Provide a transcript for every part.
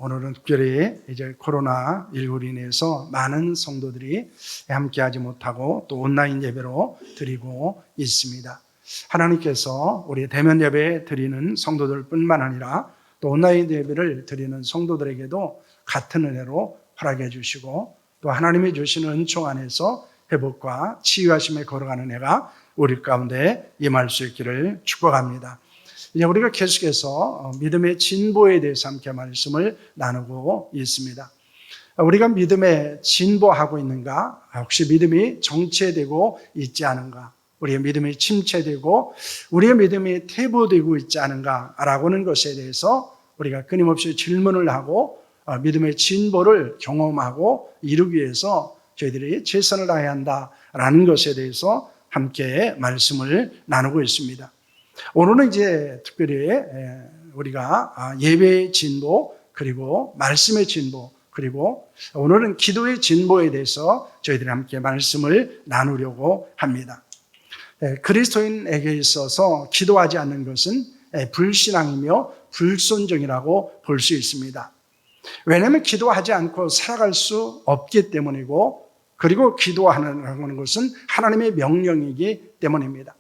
오늘은 특별히 이제 코로나19로 인해서 많은 성도들이 함께하지 못하고 또 온라인 예배로 드리고 있습니다. 하나님께서 우리 대면 예배 드리는 성도들뿐만 아니라 또 온라인 예배를 드리는 성도들에게도 같은 은혜로 허락해 주시고 또 하나님이 주시는 은총 안에서 회복과 치유하심에 걸어가는 은혜가 우리 가운데 임할 수 있기를 축복합니다. 이제 우리가 계속해서 믿음의 진보에 대해서 함께 말씀을 나누고 있습니다. 우리가 믿음에 진보하고 있는가? 혹시 믿음이 정체되고 있지 않은가? 우리의 믿음이 침체되고 우리의 믿음이 퇴보되고 있지 않은가? 라고는 것에 대해서 우리가 끊임없이 질문을 하고 믿음의 진보를 경험하고 이루기 위해서 저희들이 최선을 다해야 한다라는 것에 대해서 함께 말씀을 나누고 있습니다. 오늘은 이제 특별히 우리가 예배의 진보 그리고 말씀의 진보 그리고 오늘은 기도의 진보에 대해서 저희들이 함께 말씀을 나누려고 합니다. 그리스도인에게 있어서 기도하지 않는 것은 불신앙이며 불순종이라고 볼 수 있습니다. 왜냐하면 기도하지 않고 살아갈 수 없기 때문이고 그리고 기도하는 것은 하나님의 명령이기 때문입니다.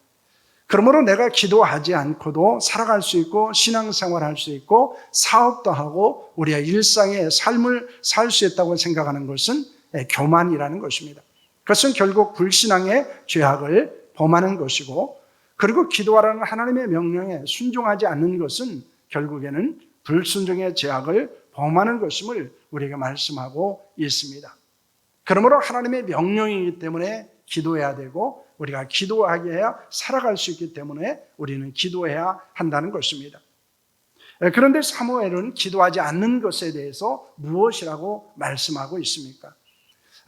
그러므로 내가 기도하지 않고도 살아갈 수 있고 신앙생활할 수 있고 사업도 하고 우리의 일상의 삶을 살 수 있다고 생각하는 것은 교만이라는 것입니다. 그것은 결국 불신앙의 죄악을 범하는 것이고 그리고 기도하라는 하나님의 명령에 순종하지 않는 것은 결국에는 불순종의 죄악을 범하는 것임을 우리에게 말씀하고 있습니다. 그러므로 하나님의 명령이기 때문에 기도해야 되고 우리가 기도하게 해야 살아갈 수 있기 때문에 우리는 기도해야 한다는 것입니다. 그런데 사무엘은 기도하지 않는 것에 대해서 무엇이라고 말씀하고 있습니까?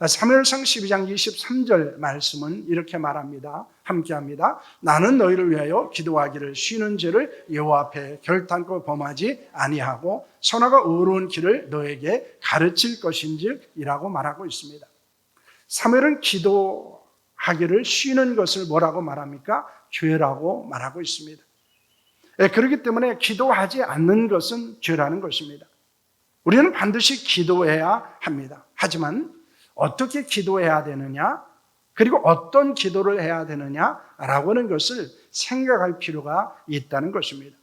사무엘상 12장 23절 말씀은 이렇게 말합니다. 함께합니다. 나는 너희를 위하여 기도하기를 쉬는 죄를 여호와 앞에 결단코 범하지 아니하고 선하고 의로운 길을 너에게 가르칠 것인지이라고 말하고 있습니다. 사무엘은 기도하기를 쉬는 것을 뭐라고 말합니까? 죄라고 말하고 있습니다. 그렇기 때문에 기도하지 않는 것은 죄라는 것입니다. 우리는 반드시 기도해야 합니다. 하지만 어떻게 기도해야 되느냐 그리고 어떤 기도를 해야 되느냐라고 하는 것을 생각할 필요가 있다는 것입니다.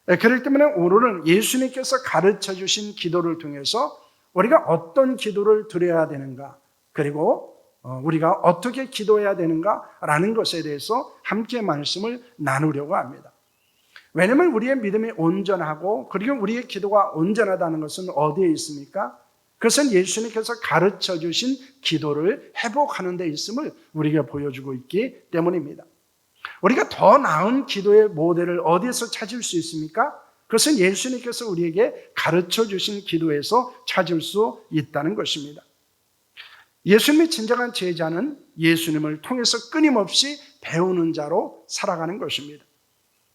그렇기 때문에 오늘은 예수님께서 가르쳐 주신 기도를 통해서 우리가 어떤 기도를 드려야 되는가 그리고 우리가 어떻게 기도해야 되는가라는 것에 대해서 함께 말씀을 나누려고 합니다. 왜냐하면 우리의 믿음이 온전하고 그리고 우리의 기도가 온전하다는 것은 어디에 있습니까? 그것은 예수님께서 가르쳐 주신 기도를 회복하는 데 있음을 우리가 보여주고 있기 때문입니다. 우리가 더 나은 기도의 모델을 어디에서 찾을 수 있습니까? 그것은 예수님께서 우리에게 가르쳐 주신 기도에서 찾을 수 있다는 것입니다. 예수님의 진정한 제자는 예수님을 통해서 끊임없이 배우는 자로 살아가는 것입니다.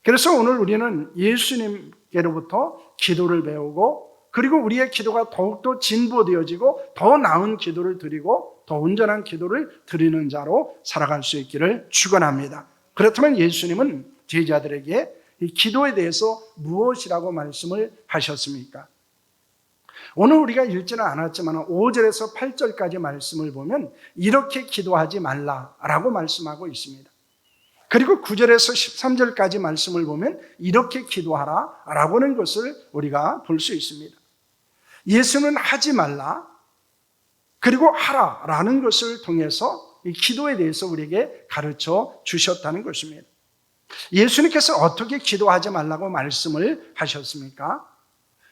그래서 오늘 우리는 예수님께로부터 기도를 배우고 그리고 우리의 기도가 더욱더 진보되어지고 더 나은 기도를 드리고 더 온전한 기도를 드리는 자로 살아갈 수 있기를 축원합니다. 그렇다면 예수님은 제자들에게 이 기도에 대해서 무엇이라고 말씀을 하셨습니까? 오늘 우리가 읽지는 않았지만 5절에서 8절까지 말씀을 보면 이렇게 기도하지 말라라고 말씀하고 있습니다. 그리고 9절에서 13절까지 말씀을 보면 이렇게 기도하라라고 하는 것을 우리가 볼 수 있습니다. 예수는 하지 말라 그리고 하라라는 것을 통해서 이 기도에 대해서 우리에게 가르쳐 주셨다는 것입니다. 예수님께서 어떻게 기도하지 말라고 말씀을 하셨습니까?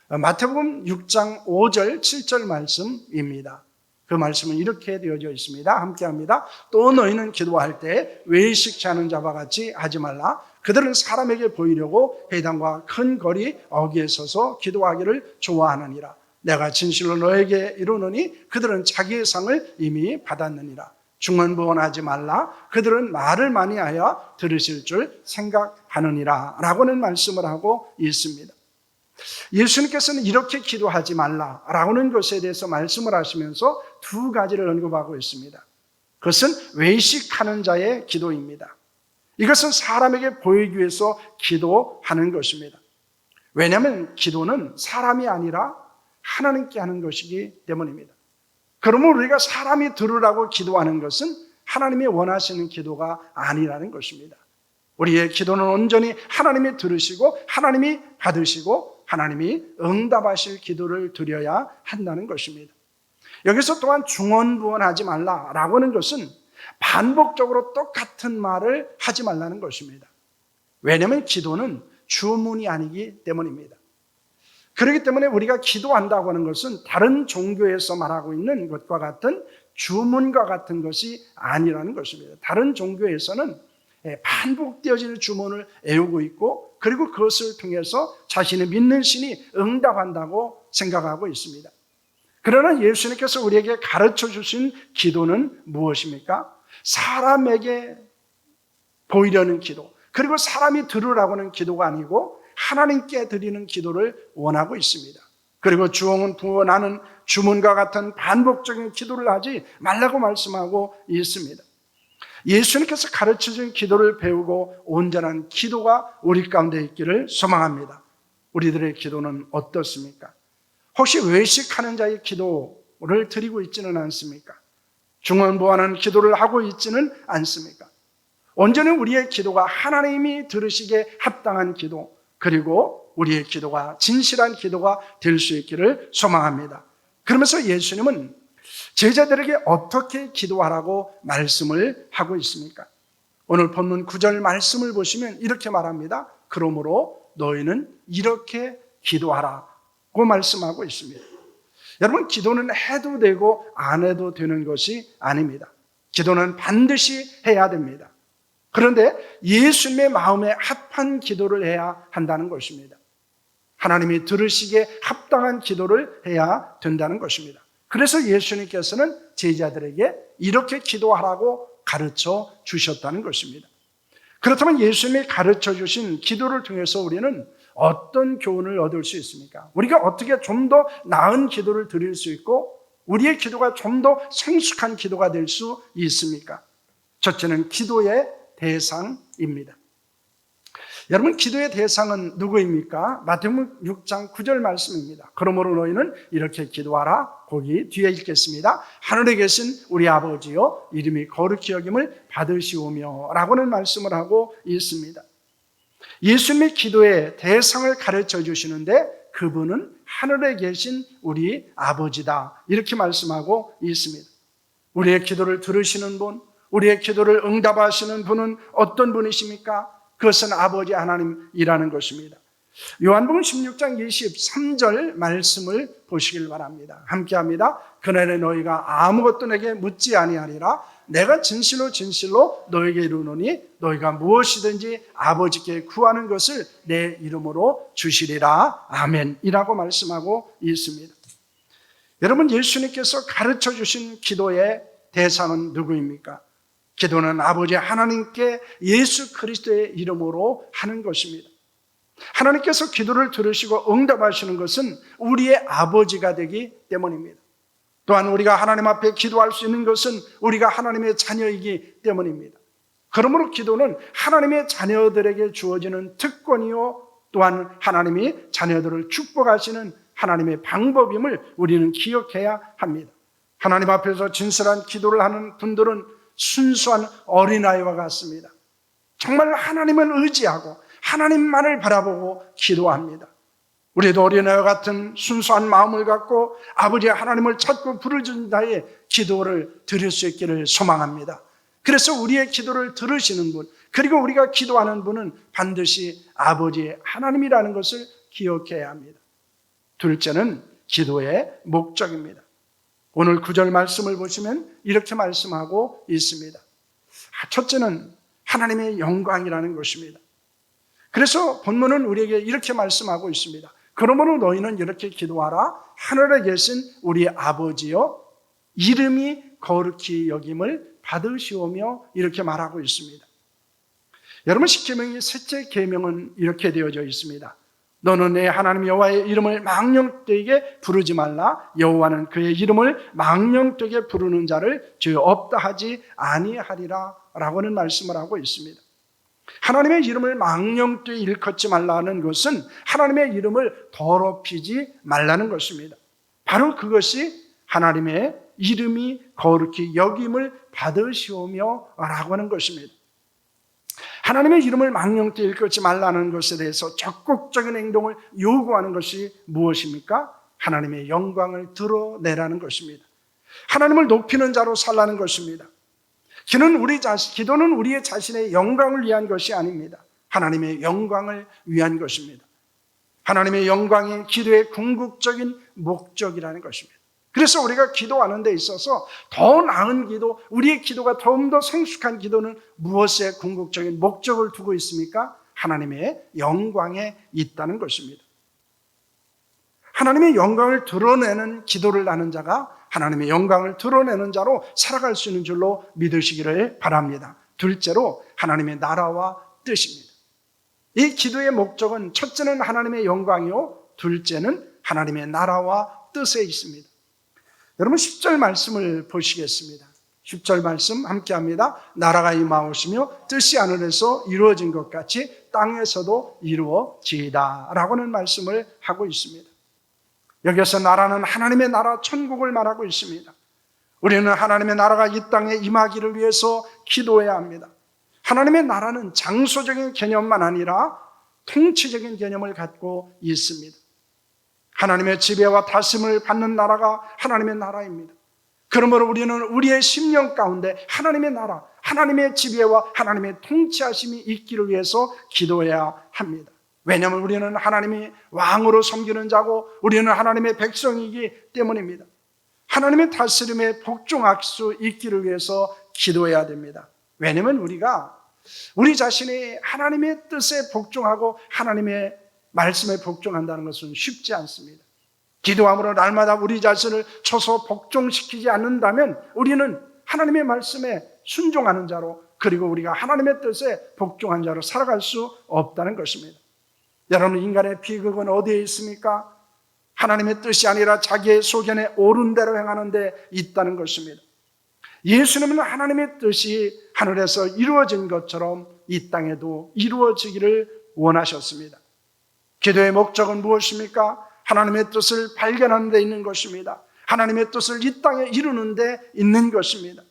마태복음 6장 5절 7절 말씀입니다. 그 말씀은 이렇게 되어져 있습니다. 함께합니다. 또 너희는 기도할 때 외식치 않은 자와 같이 하지 말라. 그들은 사람에게 보이려고 회당과 큰 거리 어귀에 서서 기도하기를 좋아하느니라. 내가 진실로 너에게 이르노니 그들은 자기의 상을 이미 받았느니라. 중언부언하지 말라. 그들은 말을 많이 하여 들으실 줄 생각하느니라 라고는 말씀을 하고 있습니다. 예수님께서는 이렇게 기도하지 말라라는 것에 대해서 말씀을 하시면서 두 가지를 언급하고 있습니다. 그것은 외식하는 자의 기도입니다. 이것은 사람에게 보이기 위해서 기도하는 것입니다. 왜냐하면 기도는 사람이 아니라 하나님께 하는 것이기 때문입니다. 그러면 우리가 사람이 들으라고 기도하는 것은 하나님이 원하시는 기도가 아니라는 것입니다. 우리의 기도는 온전히 하나님이 들으시고 하나님이 받으시고 하나님이 응답하실 기도를 드려야 한다는 것입니다. 여기서 또한 중언부언하지 말라라고 하는 것은 반복적으로 똑같은 말을 하지 말라는 것입니다. 왜냐하면 기도는 주문이 아니기 때문입니다. 그렇기 때문에 우리가 기도한다고 하는 것은 다른 종교에서 말하고 있는 것과 같은 주문과 같은 것이 아니라는 것입니다. 다른 종교에서는 반복되어지는 주문을 애우고 있고 그리고 그것을 통해서 자신이 믿는 신이 응답한다고 생각하고 있습니다. 그러나 예수님께서 우리에게 가르쳐 주신 기도는 무엇입니까? 사람에게 보이려는 기도, 그리고 사람이 들으라고 하는 기도가 아니고 하나님께 드리는 기도를 원하고 있습니다. 그리고 주문하는 주문과 같은 반복적인 기도를 하지 말라고 말씀하고 있습니다. 예수님께서 가르쳐준 기도를 배우고 온전한 기도가 우리 가운데 있기를 소망합니다. 우리들의 기도는 어떻습니까? 혹시 외식하는 자의 기도를 드리고 있지는 않습니까? 중언부언하는 기도를 하고 있지는 않습니까? 온전히 우리의 기도가 하나님이 들으시기에 합당한 기도, 그리고 우리의 기도가 진실한 기도가 될 수 있기를 소망합니다. 그러면서 예수님은 제자들에게 어떻게 기도하라고 말씀을 하고 있습니까? 오늘 본문 9절 말씀을 보시면 이렇게 말합니다. 그러므로 너희는 이렇게 기도하라고 말씀하고 있습니다. 여러분, 기도는 해도 되고 안 해도 되는 것이 아닙니다. 기도는 반드시 해야 됩니다. 그런데 예수님의 마음에 합한 기도를 해야 한다는 것입니다. 하나님이 들으시기에 합당한 기도를 해야 된다는 것입니다. 그래서 예수님께서는 제자들에게 이렇게 기도하라고 가르쳐 주셨다는 것입니다. 그렇다면 예수님이 가르쳐 주신 기도를 통해서 우리는 어떤 교훈을 얻을 수 있습니까? 우리가 어떻게 좀 더 나은 기도를 드릴 수 있고 우리의 기도가 좀 더 성숙한 기도가 될 수 있습니까? 첫째는 기도의 대상입니다. 여러분, 기도의 대상은 누구입니까? 마태복음 6장 9절 말씀입니다. 그러므로 너희는 이렇게 기도하라. 거기 뒤에 읽겠습니다. 하늘에 계신 우리 아버지여, 이름이 거룩히 여김을 받으시오며 라고는 말씀을 하고 있습니다. 예수님의 기도의 대상을 가르쳐 주시는데 그분은 하늘에 계신 우리 아버지다, 이렇게 말씀하고 있습니다. 우리의 기도를 들으시는 분, 우리의 기도를 응답하시는 분은 어떤 분이십니까? 그것은 아버지 하나님이라는 것입니다. 요한복음 16장 23절 말씀을 보시길 바랍니다. 함께합니다. 그날에 너희가 아무것도 내게 묻지 아니하리라. 내가 진실로 진실로 너에게 이르노니 너희가 무엇이든지 아버지께 구하는 것을 내 이름으로 주시리라. 아멘이라고 말씀하고 있습니다. 여러분, 예수님께서 가르쳐 주신 기도의 대상은 누구입니까? 기도는 아버지 하나님께 예수 그리스도의 이름으로 하는 것입니다. 하나님께서 기도를 들으시고 응답하시는 것은 우리의 아버지가 되기 때문입니다. 또한 우리가 하나님 앞에 기도할 수 있는 것은 우리가 하나님의 자녀이기 때문입니다. 그러므로 기도는 하나님의 자녀들에게 주어지는 특권이요, 또한 하나님이 자녀들을 축복하시는 하나님의 방법임을 우리는 기억해야 합니다. 하나님 앞에서 진실한 기도를 하는 분들은 순수한 어린아이와 같습니다. 정말 하나님을 의지하고 하나님만을 바라보고 기도합니다. 우리도 어린아이와 같은 순수한 마음을 갖고 아버지 하나님을 찾고 부르짖는 자의 기도를 드릴 수 있기를 소망합니다. 그래서 우리의 기도를 들으시는 분, 그리고 우리가 기도하는 분은 반드시 아버지 하나님이라는 것을 기억해야 합니다. 둘째는 기도의 목적입니다. 오늘 9절 말씀을 보시면 이렇게 말씀하고 있습니다. 첫째는 하나님의 영광이라는 것입니다. 그래서 본문은 우리에게 이렇게 말씀하고 있습니다. 그러므로 너희는 이렇게 기도하라. 하늘에 계신 우리 아버지여, 이름이 거룩히 여김을 받으시오며, 이렇게 말하고 있습니다. 여러분, 십계명의 셋째 계명은 이렇게 되어져 있습니다. 너는 내 하나님 여호와의 이름을 망령되게 부르지 말라. 여호와는 그의 이름을 망령되게 부르는 자를 죄 없다 하지 아니하리라 라고는 말씀을 하고 있습니다. 하나님의 이름을 망령되이 일컫지 말라는 것은 하나님의 이름을 더럽히지 말라는 것입니다. 바로 그것이 하나님의 이름이 거룩히 여김을 받으시오며 라고 하는 것입니다. 하나님의 이름을 망령되이 일컫지 말라는 것에 대해서 적극적인 행동을 요구하는 것이 무엇입니까? 하나님의 영광을 드러내라는 것입니다. 하나님을 높이는 자로 살라는 것입니다. 기도는 우리의 자신의 영광을 위한 것이 아닙니다. 하나님의 영광을 위한 것입니다. 하나님의 영광이 기도의 궁극적인 목적이라는 것입니다. 그래서 우리가 기도하는 데 있어서 더 나은 기도, 우리의 기도가 좀 더 성숙한 기도는 무엇에 궁극적인 목적을 두고 있습니까? 하나님의 영광에 있다는 것입니다. 하나님의 영광을 드러내는 기도를 하는 자가 하나님의 영광을 드러내는 자로 살아갈 수 있는 줄로 믿으시기를 바랍니다. 둘째로 하나님의 나라와 뜻입니다. 이 기도의 목적은 첫째는 하나님의 영광이요, 둘째는 하나님의 나라와 뜻에 있습니다. 여러분 10절 말씀을 보시겠습니다. 10절 말씀 함께 합니다. 나라가 임하오시며 뜻이 하늘에서 이루어진 것 같이 땅에서도 이루어지이다 라고 하는 말씀을 하고 있습니다. 여기서 나라는 하나님의 나라 천국을 말하고 있습니다. 우리는 하나님의 나라가 이 땅에 임하기를 위해서 기도해야 합니다. 하나님의 나라는 장소적인 개념만 아니라 통치적인 개념을 갖고 있습니다. 하나님의 지배와 다스림을 받는 나라가 하나님의 나라입니다. 그러므로 우리는 우리의 심령 가운데 하나님의 나라, 하나님의 지배와 하나님의 통치하심이 있기를 위해서 기도해야 합니다. 왜냐하면 우리는 하나님이 왕으로 섬기는 자고 우리는 하나님의 백성이기 때문입니다. 하나님의 다스림에 복종할 수 있기를 위해서 기도해야 됩니다. 왜냐하면 우리가 우리 자신이 하나님의 뜻에 복종하고 하나님의 말씀에 복종한다는 것은 쉽지 않습니다. 기도함으로 날마다 우리 자신을 쳐서 복종시키지 않는다면 우리는 하나님의 말씀에 순종하는 자로, 그리고 우리가 하나님의 뜻에 복종한 자로 살아갈 수 없다는 것입니다. 여러분, 인간의 비극은 어디에 있습니까? 하나님의 뜻이 아니라 자기의 소견에 옳은 대로 행하는 데 있다는 것입니다. 예수님은 하나님의 뜻이 하늘에서 이루어진 것처럼 이 땅에도 이루어지기를 원하셨습니다. 기도의 목적은 무엇입니까? 하나님의 뜻을 발견하는 데 있는 것입니다. 하나님의 뜻을 이 땅에 이루는 데 있는 것입니다.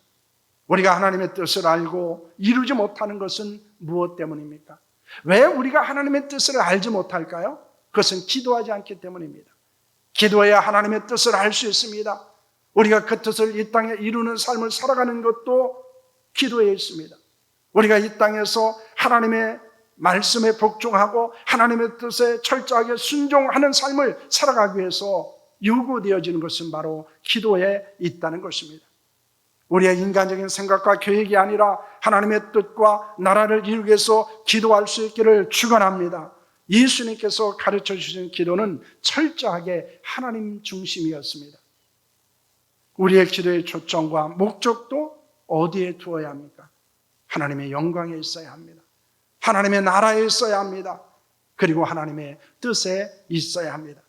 우리가 하나님의 뜻을 알고 이루지 못하는 것은 무엇 때문입니까? 왜 우리가 하나님의 뜻을 알지 못할까요? 그것은 기도하지 않기 때문입니다. 기도해야 하나님의 뜻을 알 수 있습니다. 우리가 그 뜻을 이 땅에 이루는 삶을 살아가는 것도 기도에 있습니다. 우리가 이 땅에서 하나님의 말씀에 복종하고 하나님의 뜻에 철저하게 순종하는 삶을 살아가기 위해서 요구되어지는 것은 바로 기도에 있다는 것입니다. 우리의 인간적인 생각과 계획이 아니라 하나님의 뜻과 나라를 이루기 위해서 기도할 수 있기를 축원합니다. 예수님께서 가르쳐 주신 기도는 철저하게 하나님 중심이었습니다. 우리의 기도의 초점과 목적도 어디에 두어야 합니까? 하나님의 영광에 있어야 합니다. 하나님의 나라에 있어야 합니다. 그리고 하나님의 뜻에 있어야 합니다.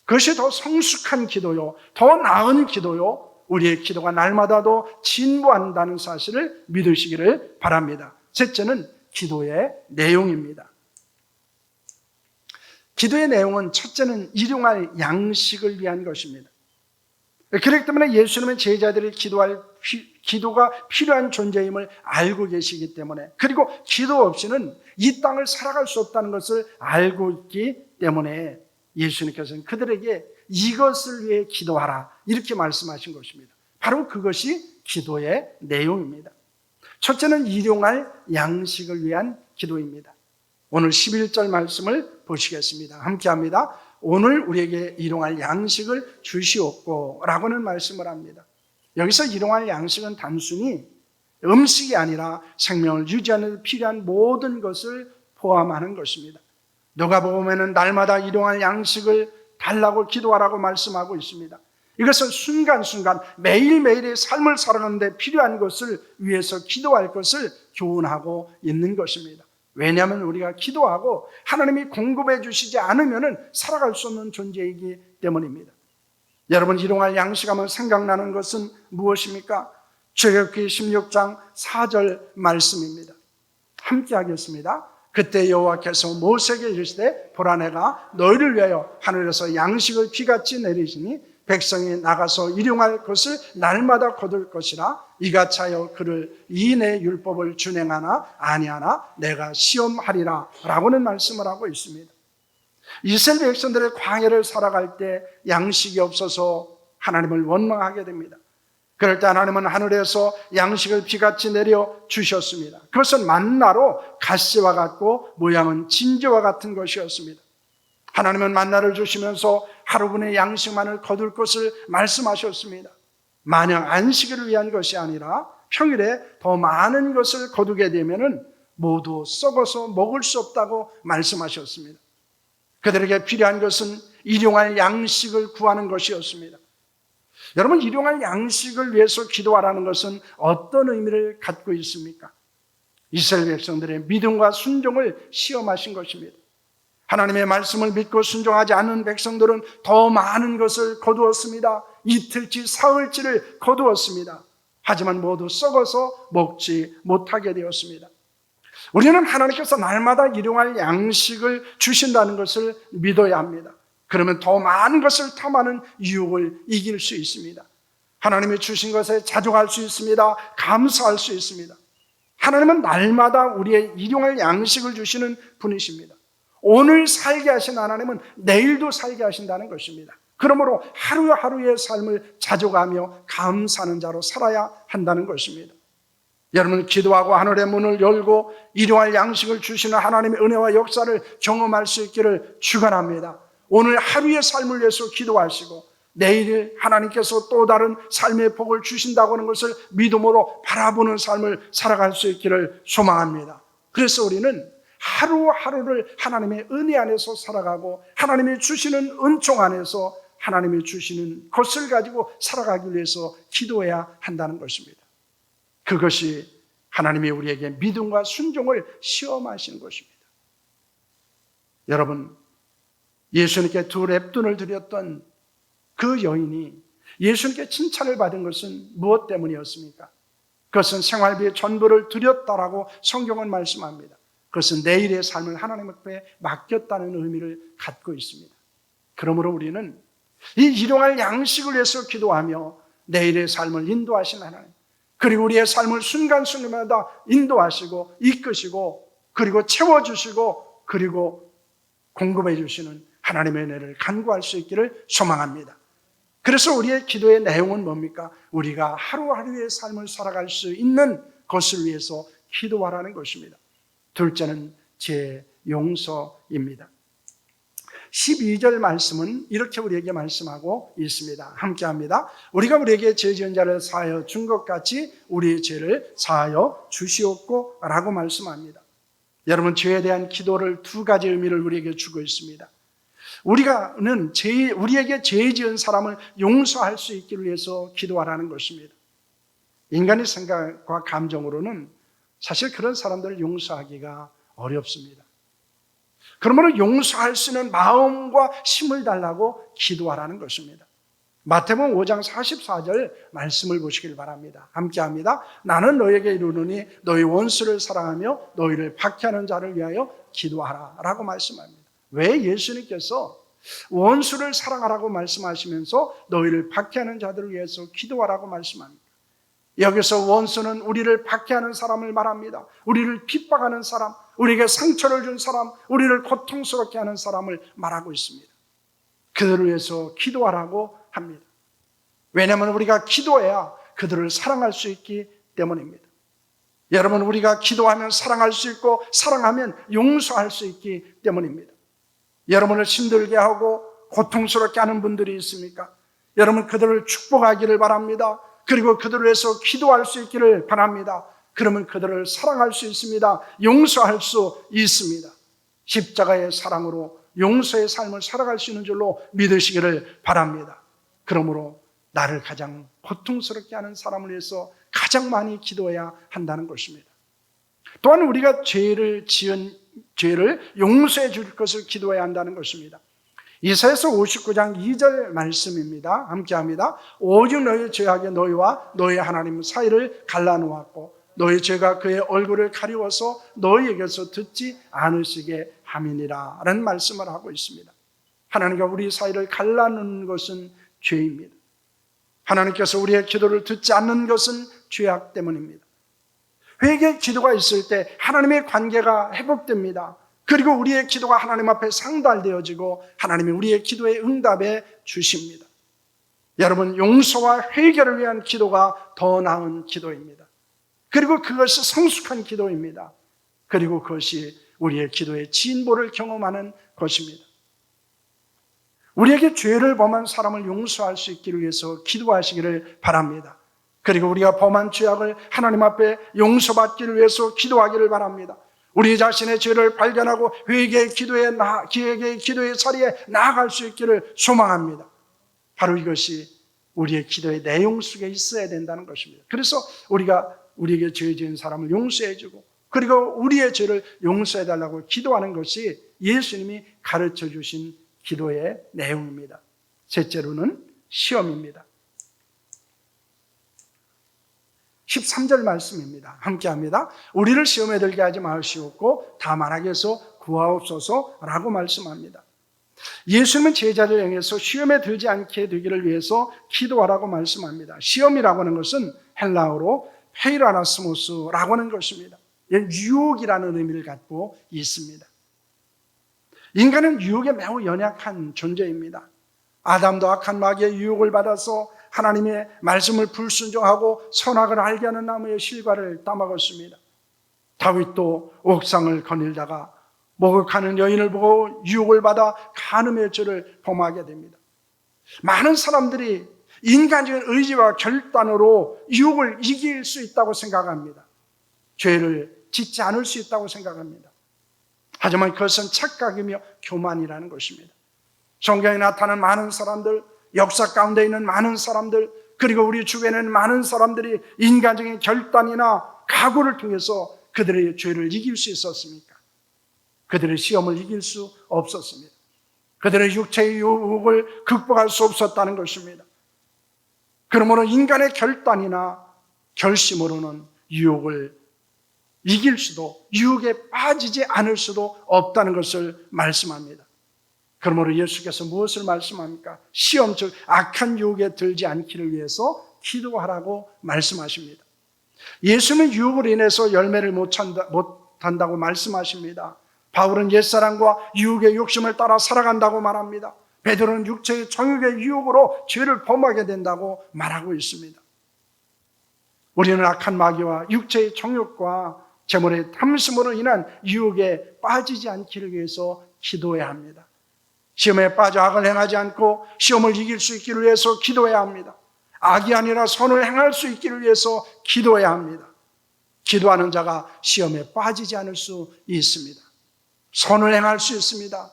그것이 더 성숙한 기도요, 더 나은 기도요, 우리의 기도가 날마다 더 진보한다는 사실을 믿으시기를 바랍니다. 셋째는 기도의 내용입니다. 기도의 내용은 첫째는 일용할 양식을 위한 것입니다. 그렇기 때문에 예수님은 제자들이 기도가 필요한 존재임을 알고 계시기 때문에, 그리고 기도 없이는 이 땅을 살아갈 수 없다는 것을 알고 있기 때문에 예수님께서는 그들에게 이것을 위해 기도하라 이렇게 말씀하신 것입니다. 바로 그것이 기도의 내용입니다. 첫째는 일용할 양식을 위한 기도입니다. 오늘 11절 말씀을 보시겠습니다. 함께 합니다. 오늘 우리에게 일용할 양식을 주시옵고 라고는 말씀을 합니다. 여기서 일용할 양식은 단순히 음식이 아니라 생명을 유지하는 데 필요한 모든 것을 포함하는 것입니다. 누가복음에는 날마다 일용할 양식을 달라고 기도하라고 말씀하고 있습니다. 이것은 순간순간 매일매일의 삶을 살아가는 데 필요한 것을 위해서 기도할 것을 교훈하고 있는 것입니다. 왜냐하면 우리가 기도하고 하나님이 공급해 주시지 않으면 살아갈 수 없는 존재이기 때문입니다. 여러분, 일용할 양식하면 생각나는 것은 무엇입니까? 출애굽기 16장 4절 말씀입니다. 함께 하겠습니다. 그때 여호와께서 모세에게 이르시되 보라, 내가 너희를 위하여 하늘에서 양식을 비같이 내리시니 백성이 나가서 일용할 것을 날마다 거둘 것이라 이같이 하여 그를 이 내 율법을 준행하나 아니하나 내가 시험하리라 라고는 말씀을 하고 있습니다. 이스라엘 백성들의 광야를 살아갈 때 양식이 없어서 하나님을 원망하게 됩니다. 그럴 때 하나님은 하늘에서 양식을 비같이 내려 주셨습니다. 그것은 만나로 가시와 같고 모양은 진저와 같은 것이었습니다. 하나님은 만나를 주시면서 하루분의 양식만을 거둘 것을 말씀하셨습니다. 마냥 안식일을 위한 것이 아니라 평일에 더 많은 것을 거두게 되면 모두 썩어서 먹을 수 없다고 말씀하셨습니다. 그들에게 필요한 것은 일용할 양식을 구하는 것이었습니다. 여러분, 일용할 양식을 위해서 기도하라는 것은 어떤 의미를 갖고 있습니까? 이스라엘 백성들의 믿음과 순종을 시험하신 것입니다. 하나님의 말씀을 믿고 순종하지 않는 백성들은 더 많은 것을 거두었습니다. 이틀치 사흘치를 거두었습니다. 하지만 모두 썩어서 먹지 못하게 되었습니다. 우리는 하나님께서 날마다 일용할 양식을 주신다는 것을 믿어야 합니다. 그러면 더 많은 것을 탐하는 유혹을 이길 수 있습니다. 하나님이 주신 것에 자족할 수 있습니다. 감사할 수 있습니다. 하나님은 날마다 우리의 일용할 양식을 주시는 분이십니다. 오늘 살게 하신 하나님은 내일도 살게 하신다는 것입니다. 그러므로 하루하루의 삶을 자족하며 감사하는 자로 살아야 한다는 것입니다. 여러분, 기도하고 하늘의 문을 열고 일용할 양식을 주시는 하나님의 은혜와 역사를 경험할 수 있기를 축원합니다. 오늘 하루의 삶을 위해서 기도하시고 내일 하나님께서 또 다른 삶의 복을 주신다고 하는 것을 믿음으로 바라보는 삶을 살아갈 수 있기를 소망합니다. 그래서 우리는 하루하루를 하나님의 은혜 안에서 살아가고 하나님이 주시는 은총 안에서 하나님이 주시는 것을 가지고 살아가기 위해서 기도해야 한다는 것입니다. 그것이 하나님이 우리에게 믿음과 순종을 시험하시는 것입니다. 여러분, 예수님께 두 랩돈을 드렸던 그 여인이 예수님께 칭찬을 받은 것은 무엇 때문이었습니까? 그것은 생활비의 전부를 드렸다라고 성경은 말씀합니다. 그것은 내일의 삶을 하나님 앞에 맡겼다는 의미를 갖고 있습니다. 그러므로 우리는 이 일용할 양식을 위해서 기도하며 내일의 삶을 인도하신 하나님, 그리고 우리의 삶을 순간순간마다 인도하시고 이끄시고 그리고 채워주시고 그리고 공급해 주시는 하나님의 은혜를 간구할 수 있기를 소망합니다. 그래서 우리의 기도의 내용은 뭡니까? 우리가 하루하루의 삶을 살아갈 수 있는 것을 위해서 기도하라는 것입니다. 둘째는 제 용서입니다. 12절 말씀은 이렇게 우리에게 말씀하고 있습니다. 함께 합니다. 우리가 우리에게 죄 지은 자를 사하여 준 것 같이 우리의 죄를 사하여 주시옵고 라고 말씀합니다. 여러분, 죄에 대한 기도를 두 가지 의미를 우리에게 주고 있습니다. 우리에게 죄 지은 사람을 용서할 수 있기를 위해서 기도하라는 것입니다. 인간의 생각과 감정으로는 사실 그런 사람들을 용서하기가 어렵습니다. 그러므로 용서할 수 있는 마음과 힘을 달라고 기도하라는 것입니다. 마태복음 5장 44절 말씀을 보시길 바랍니다. 함께 합니다. 나는 너에게 이르노니 너희 원수를 사랑하며 너희를 박해하는 자를 위하여 기도하라 라고 말씀합니다. 왜 예수님께서 원수를 사랑하라고 말씀하시면서 너희를 박해하는 자들을 위해서 기도하라고 말씀합니다? 여기서 원수는 우리를 박해하는 사람을 말합니다. 우리를 핍박하는 사람, 우리에게 상처를 준 사람, 우리를 고통스럽게 하는 사람을 말하고 있습니다. 그들을 위해서 기도하라고 합니다. 왜냐하면 우리가 기도해야 그들을 사랑할 수 있기 때문입니다. 여러분, 우리가 기도하면 사랑할 수 있고 사랑하면 용서할 수 있기 때문입니다. 여러분을 힘들게 하고 고통스럽게 하는 분들이 있습니까? 여러분, 그들을 축복하기를 바랍니다. 그리고 그들을 위해서 기도할 수 있기를 바랍니다. 그러면 그들을 사랑할 수 있습니다. 용서할 수 있습니다. 십자가의 사랑으로 용서의 삶을 살아갈 수 있는 줄로 믿으시기를 바랍니다. 그러므로 나를 가장 고통스럽게 하는 사람을 위해서 가장 많이 기도해야 한다는 것입니다. 또한 우리가 죄를 용서해 줄 것을 기도해야 한다는 것입니다. 이사야서 59장 2절 말씀입니다. 함께 합니다. 오직 너희 죄악에 너희와 너희 하나님 사이를 갈라놓았고 너희 죄가 그의 얼굴을 가리워서 너희에게서 듣지 않으시게 함이니라 라는 말씀을 하고 있습니다. 하나님과 우리 사이를 갈라놓는 것은 죄입니다. 하나님께서 우리의 기도를 듣지 않는 것은 죄악 때문입니다. 회개 기도가 있을 때 하나님의 관계가 회복됩니다. 그리고 우리의 기도가 하나님 앞에 상달되어지고 하나님이 우리의 기도에 응답해 주십니다. 여러분, 용서와 회개를 위한 기도가 더 나은 기도입니다. 그리고 그것이 성숙한 기도입니다. 그리고 그것이 우리의 기도의 진보를 경험하는 것입니다. 우리에게 죄를 범한 사람을 용서할 수 있기를 위해서 기도하시기를 바랍니다. 그리고 우리가 범한 죄악을 하나님 앞에 용서받기를 위해서 기도하기를 바랍니다. 우리 자신의 죄를 발견하고 회개의 기도의 자리에 나아갈 수 있기를 소망합니다. 바로 이것이 우리의 기도의 내용 속에 있어야 된다는 것입니다. 그래서 우리가 우리에게 죄 지은 사람을 용서해주고 그리고 우리의 죄를 용서해달라고 기도하는 것이 예수님이 가르쳐 주신 기도의 내용입니다. 셋째로는 시험입니다. 13절 말씀입니다. 함께합니다. 우리를 시험에 들게 하지 마시옵고 다만 악에서 구하옵소서라고 말씀합니다. 예수님은 제자를 향해서 시험에 들지 않게 되기를 위해서 기도하라고 말씀합니다. 시험이라고 하는 것은 헬라어로 페이라나스모스라고 하는 것입니다. 유혹이라는 의미를 갖고 있습니다. 인간은 유혹에 매우 연약한 존재입니다. 아담도 악한 마귀의 유혹을 받아서 하나님의 말씀을 불순종하고 선악을 알게 하는 나무의 실과를 따먹었습니다. 다윗도 옥상을 거닐다가 목욕하는 여인을 보고 유혹을 받아 간음의 죄를 범하게 됩니다. 많은 사람들이 인간적인 의지와 결단으로 유혹을 이길 수 있다고 생각합니다. 죄를 짓지 않을 수 있다고 생각합니다. 하지만 그것은 착각이며 교만이라는 것입니다. 성경에 나타난 많은 사람들, 역사 가운데 있는 많은 사람들, 그리고 우리 주변에 있는 많은 사람들이 인간적인 결단이나 각오를 통해서 그들의 죄를 이길 수 있었습니까? 그들의 시험을 이길 수 없었습니다. 그들의 육체의 유혹을 극복할 수 없었다는 것입니다. 그러므로 인간의 결단이나 결심으로는 유혹을 이길 수도, 유혹에 빠지지 않을 수도 없다는 것을 말씀합니다. 그러므로 예수께서 무엇을 말씀합니까? 시험, 즉 악한 유혹에 들지 않기를 위해서 기도하라고 말씀하십니다. 예수는 유혹으로 인해서 열매를 못한다고 말씀하십니다. 바울은 옛사람과 유혹의 욕심을 따라 살아간다고 말합니다. 베드로는 육체의 정욕의 유혹으로 죄를 범하게 된다고 말하고 있습니다. 우리는 악한 마귀와 육체의 정욕과 재물의 탐심으로 인한 유혹에 빠지지 않기를 위해서 기도해야 합니다. 시험에 빠져 악을 행하지 않고 시험을 이길 수 있기를 위해서 기도해야 합니다. 악이 아니라 선을 행할 수 있기를 위해서 기도해야 합니다. 기도하는 자가 시험에 빠지지 않을 수 있습니다. 선을 행할 수 있습니다.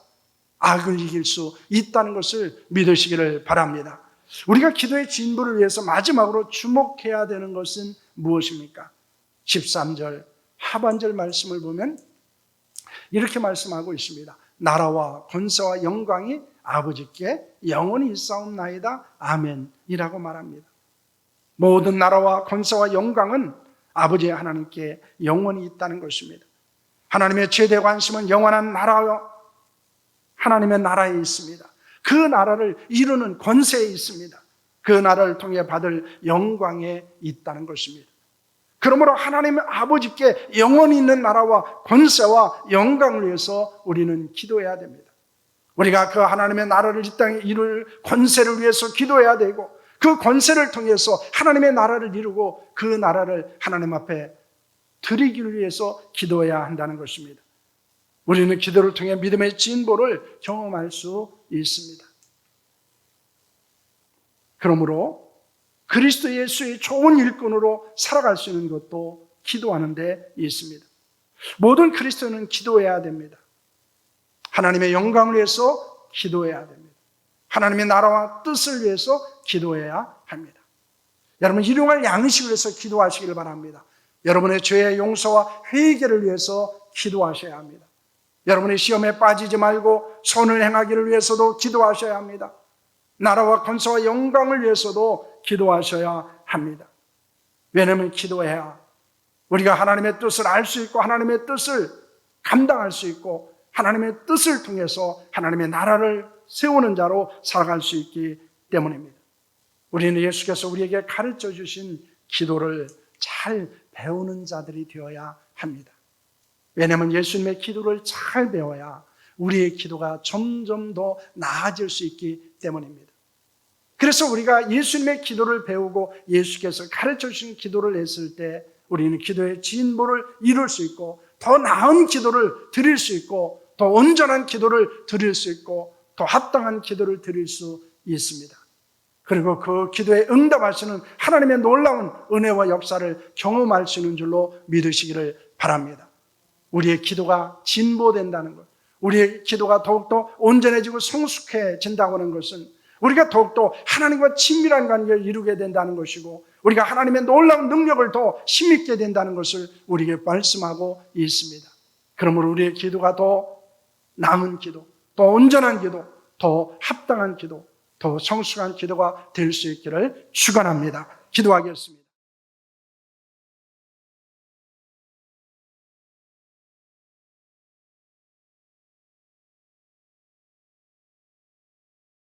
악을 이길 수 있다는 것을 믿으시기를 바랍니다. 우리가 기도의 진보를 위해서 마지막으로 주목해야 되는 것은 무엇입니까? 13절 하반절 말씀을 보면 이렇게 말씀하고 있습니다. 나라와 권세와 영광이 아버지께 영원히 있사옵나이다. 아멘이라고 말합니다. 모든 나라와 권세와 영광은 아버지 하나님께 영원히 있다는 것입니다. 하나님의 최대 관심은 영원한 나라와 하나님의 나라에 있습니다. 그 나라를 이루는 권세에 있습니다. 그 나라를 통해 받을 영광에 있다는 것입니다. 그러므로 하나님 아버지께 영원히 있는 나라와 권세와 영광을 위해서 우리는 기도해야 됩니다. 우리가 그 하나님의 나라를 이 땅에 이룰 권세를 위해서 기도해야 되고 그 권세를 통해서 하나님의 나라를 이루고 그 나라를 하나님 앞에 드리기를 위해서 기도해야 한다는 것입니다. 우리는 기도를 통해 믿음의 진보를 경험할 수 있습니다. 그러므로 그리스도 예수의 좋은 일꾼으로 살아갈 수 있는 것도 기도하는 데 있습니다. 모든 그리스도인은 기도해야 됩니다. 하나님의 영광을 위해서 기도해야 됩니다. 하나님의 나라와 뜻을 위해서 기도해야 합니다. 여러분, 일용할 양식을 위해서 기도하시기를 바랍니다. 여러분의 죄의 용서와 회개를 위해서 기도하셔야 합니다. 여러분의 시험에 빠지지 말고 선을 행하기를 위해서도 기도하셔야 합니다. 나라와 권세와 영광을 위해서도 기도하셔야 합니다. 왜냐하면 기도해야 우리가 하나님의 뜻을 알 수 있고 하나님의 뜻을 감당할 수 있고 하나님의 뜻을 통해서 하나님의 나라를 세우는 자로 살아갈 수 있기 때문입니다. 우리는 예수께서 우리에게 가르쳐 주신 기도를 잘 배우는 자들이 되어야 합니다. 왜냐하면 예수님의 기도를 잘 배워야 우리의 기도가 점점 더 나아질 수 있기 때문입니다. 그래서 우리가 예수님의 기도를 배우고 예수께서 가르쳐 주신 기도를 했을 때 우리는 기도의 진보를 이룰 수 있고 더 나은 기도를 드릴 수 있고 더 온전한 기도를 드릴 수 있고 더 합당한 기도를 드릴 수 있습니다. 그리고 그 기도에 응답하시는 하나님의 놀라운 은혜와 역사를 경험할 수 있는 줄로 믿으시기를 바랍니다. 우리의 기도가 진보된다는 것, 우리의 기도가 더욱더 온전해지고 성숙해진다고 하는 것은 우리가 더욱더 하나님과 친밀한 관계를 이루게 된다는 것이고 우리가 하나님의 놀라운 능력을 더 힘있게 된다는 것을 우리에게 말씀하고 있습니다. 그러므로 우리의 기도가 더 남은 기도, 더 온전한 기도, 더 합당한 기도, 더 성숙한 기도가 될 수 있기를 축원합니다. 기도하겠습니다.